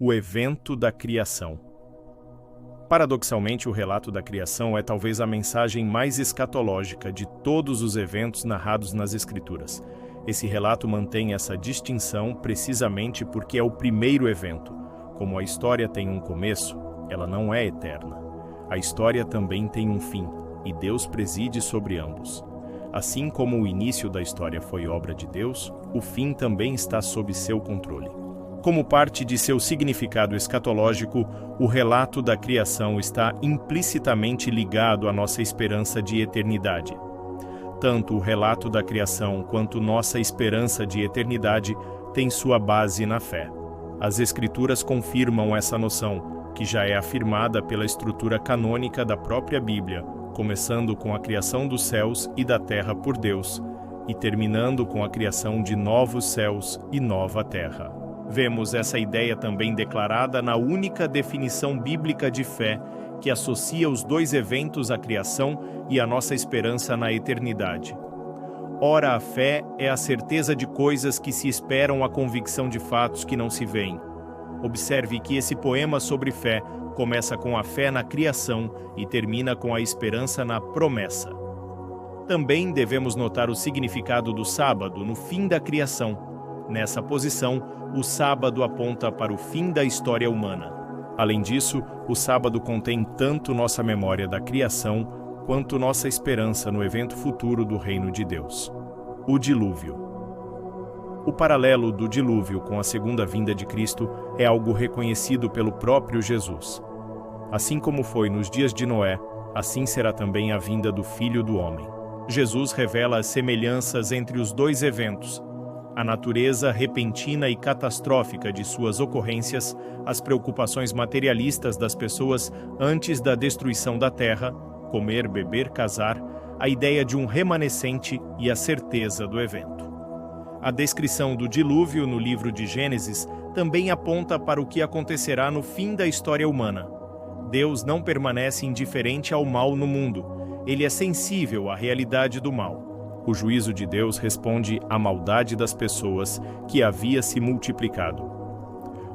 O evento da criação. Paradoxalmente, o relato da criação é talvez a mensagem mais escatológica de todos os eventos narrados nas Escrituras. Esse relato mantém essa distinção precisamente porque é o primeiro evento. Como a história tem um começo, ela não é eterna. A história também tem um fim, e Deus preside sobre ambos. Assim como o início da história foi obra de Deus, o fim também está sob seu controle. Como parte de seu significado escatológico, o relato da criação está implicitamente ligado à nossa esperança de eternidade. Tanto o relato da criação quanto nossa esperança de eternidade têm sua base na fé. As Escrituras confirmam essa noção, que já é afirmada pela estrutura canônica da própria Bíblia, começando com a criação dos céus e da terra por Deus, e terminando com a criação de novos céus e nova terra. Vemos essa ideia também declarada na única definição bíblica de fé que associa os dois eventos, a criação e a nossa esperança na eternidade. Ora, a fé é a certeza de coisas que se esperam, a convicção de fatos que não se veem. Observe que esse poema sobre fé começa com a fé na criação e termina com a esperança na promessa. Também devemos notar o significado do sábado no fim da criação. Nessa posição, o sábado aponta para o fim da história humana. Além disso, o sábado contém tanto nossa memória da criação, quanto nossa esperança no evento futuro do reino de Deus. O dilúvio. O paralelo do dilúvio com a segunda vinda de Cristo é algo reconhecido pelo próprio Jesus. Assim como foi nos dias de Noé, assim será também a vinda do Filho do Homem. Jesus revela as semelhanças entre os dois eventos, a natureza repentina e catastrófica de suas ocorrências, as preocupações materialistas das pessoas antes da destruição da terra, comer, beber, casar, a ideia de um remanescente e a certeza do evento. A descrição do dilúvio no livro de Gênesis também aponta para o que acontecerá no fim da história humana. Deus não permanece indiferente ao mal no mundo. Ele é sensível à realidade do mal. O juízo de Deus responde à maldade das pessoas que havia se multiplicado.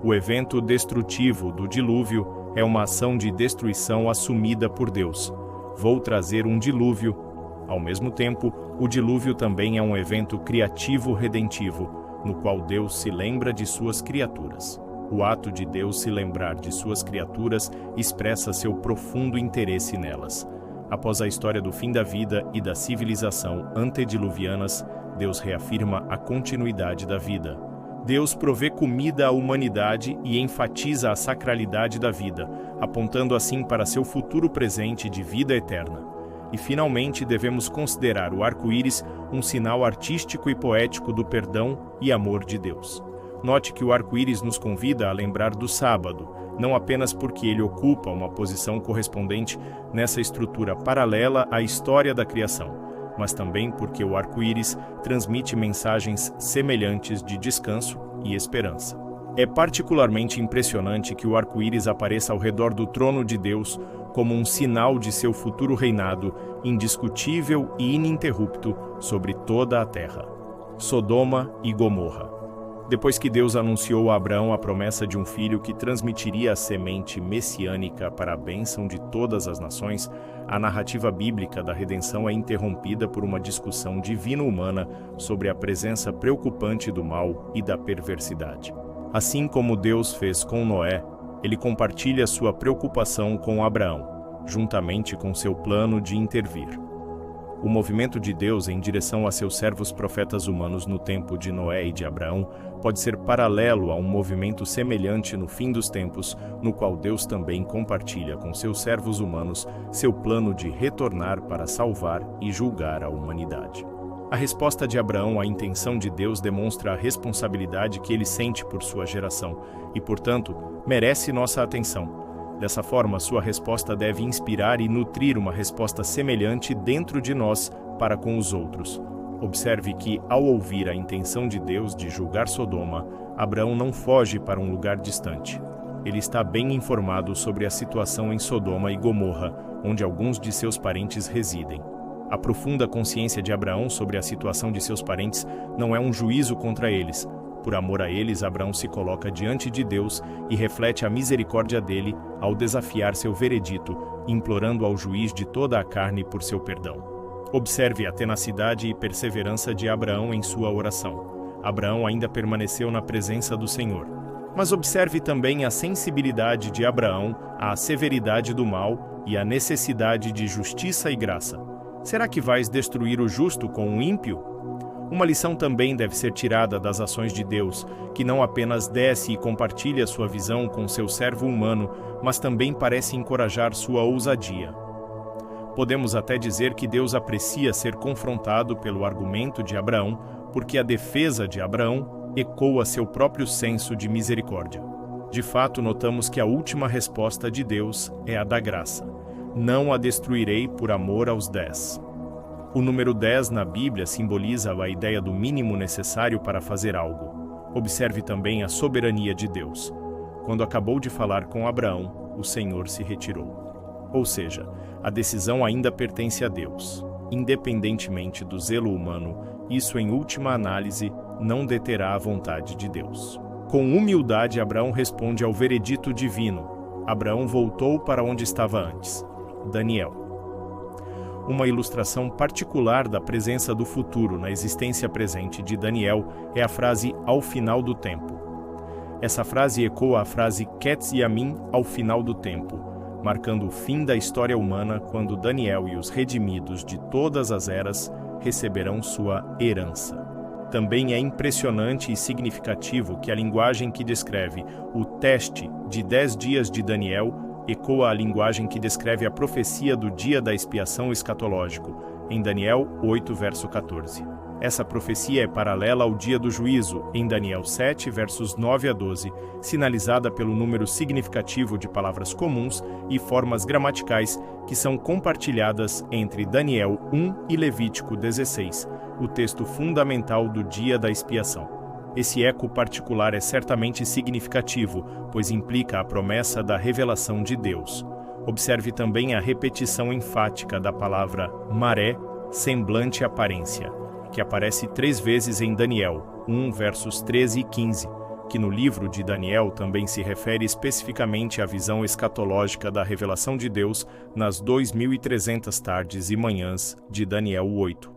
O evento destrutivo do dilúvio é uma ação de destruição assumida por Deus. Vou trazer um dilúvio. Ao mesmo tempo, o dilúvio também é um evento criativo redentivo, no qual Deus se lembra de suas criaturas. O ato de Deus se lembrar de suas criaturas expressa seu profundo interesse nelas. Após a história do fim da vida e da civilização antediluvianas, Deus reafirma a continuidade da vida. Deus provê comida à humanidade e enfatiza a sacralidade da vida, apontando assim para seu futuro presente de vida eterna. E finalmente devemos considerar o arco-íris um sinal artístico e poético do perdão e amor de Deus. Note que o arco-íris nos convida a lembrar do sábado, não apenas porque ele ocupa uma posição correspondente nessa estrutura paralela à história da criação, mas também porque o arco-íris transmite mensagens semelhantes de descanso e esperança. É particularmente impressionante que o arco-íris apareça ao redor do trono de Deus como um sinal de seu futuro reinado indiscutível e ininterrupto sobre toda a terra. Sodoma e Gomorra. Depois que Deus anunciou a Abraão a promessa de um filho que transmitiria a semente messiânica para a bênção de todas as nações, a narrativa bíblica da redenção é interrompida por uma discussão divino-humana sobre a presença preocupante do mal e da perversidade. Assim como Deus fez com Noé, ele compartilha sua preocupação com Abraão, juntamente com seu plano de intervir. O movimento de Deus em direção a seus servos profetas humanos no tempo de Noé e de Abraão pode ser paralelo a um movimento semelhante no fim dos tempos, no qual Deus também compartilha com seus servos humanos seu plano de retornar para salvar e julgar a humanidade. A resposta de Abraão à intenção de Deus demonstra a responsabilidade que ele sente por sua geração e, portanto, merece nossa atenção. Dessa forma, sua resposta deve inspirar e nutrir uma resposta semelhante dentro de nós para com os outros. Observe que, ao ouvir a intenção de Deus de julgar Sodoma, Abraão não foge para um lugar distante. Ele está bem informado sobre a situação em Sodoma e Gomorra, onde alguns de seus parentes residem. A profunda consciência de Abraão sobre a situação de seus parentes não é um juízo contra eles, Por amor a eles, Abraão se coloca diante de Deus e reflete a misericórdia dele ao desafiar seu veredito, implorando ao juiz de toda a carne por seu perdão. Observe a tenacidade e perseverança de Abraão em sua oração. Abraão ainda permaneceu na presença do Senhor. Mas observe também a sensibilidade de Abraão à severidade do mal e à necessidade de justiça e graça. Será que vais destruir o justo com o ímpio? Uma lição também deve ser tirada das ações de Deus, que não apenas desce e compartilha sua visão com seu servo humano, mas também parece encorajar sua ousadia. Podemos até dizer que Deus aprecia ser confrontado pelo argumento de Abraão, porque a defesa de Abraão ecoa seu próprio senso de misericórdia. De fato, notamos que a última resposta de Deus é a da graça. Não a destruirei por amor aos 10. O número 10 na Bíblia simboliza a ideia do mínimo necessário para fazer algo. Observe também a soberania de Deus. Quando acabou de falar com Abraão, o Senhor se retirou. Ou seja, a decisão ainda pertence a Deus. Independentemente do zelo humano, isso em última análise não deterá a vontade de Deus. Com humildade, Abraão responde ao veredito divino. Abraão voltou para onde estava antes. Daniel. Uma ilustração particular da presença do futuro na existência presente de Daniel é a frase "ao final do tempo". Essa frase ecoa a frase "Ketz Yamin", ao final do tempo, marcando o fim da história humana quando Daniel e os redimidos de todas as eras receberão sua herança. Também é impressionante e significativo que a linguagem que descreve o teste de 10 dias de Daniel ecoa a linguagem que descreve a profecia do dia da expiação escatológico, em Daniel 8, verso 14. Essa profecia é paralela ao dia do juízo, em Daniel 7, versos 9 a 12, sinalizada pelo número significativo de palavras comuns e formas gramaticais que são compartilhadas entre Daniel 1 e Levítico 16, o texto fundamental do dia da expiação. Esse eco particular é certamente significativo, pois implica a promessa da revelação de Deus. Observe também a repetição enfática da palavra maré, semblante e aparência, que aparece 3 vezes em Daniel 1, versos 13 e 15, que no livro de Daniel também se refere especificamente à visão escatológica da revelação de Deus nas 2.300 tardes e manhãs de Daniel 8.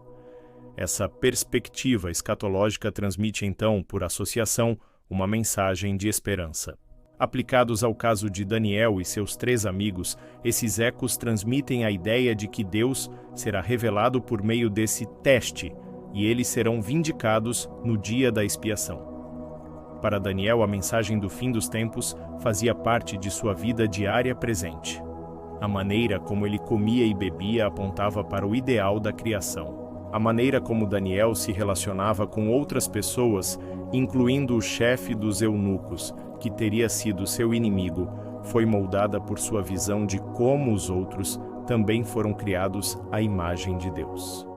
Essa perspectiva escatológica transmite então, por associação, uma mensagem de esperança. Aplicados ao caso de Daniel e seus 3 amigos, esses ecos transmitem a ideia de que Deus será revelado por meio desse teste, e eles serão vindicados no dia da expiação. Para Daniel, a mensagem do fim dos tempos fazia parte de sua vida diária presente. A maneira como ele comia e bebia apontava para o ideal da criação. A maneira como Daniel se relacionava com outras pessoas, incluindo o chefe dos eunucos, que teria sido seu inimigo, foi moldada por sua visão de como os outros também foram criados à imagem de Deus.